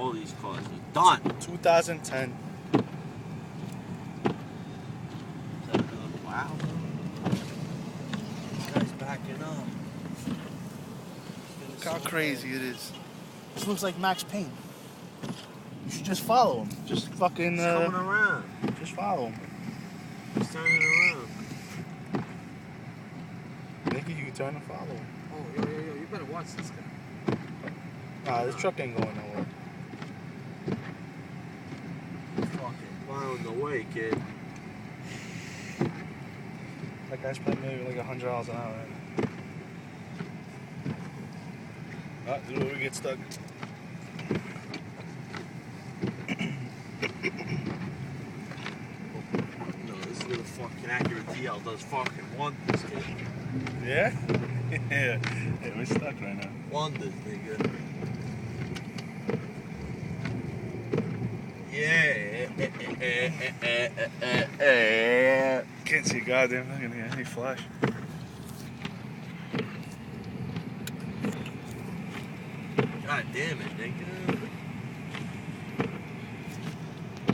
all these cars. They're done. 2010. Wow. This guy's backing up. Look how crazy it is. This looks like Max Payne. You should just follow him. Just fucking. He's coming around. Just follow him. He's turning around. Nicky, you can turn and follow him. Oh, yo, you better watch this guy. Nah, this truck ain't going nowhere. Fucking plowing the way, kid. That guy's probably maybe like $100 an hour right now. Ah, this is where we get stuck. No, this is where the fucking accurate DL does fucking wonders, kid. Yeah? Yeah. Hey, we're stuck right now. Wonders, nigga. Yeah. Can't see a goddamn thing in here. Any flash. God damn it, nigga.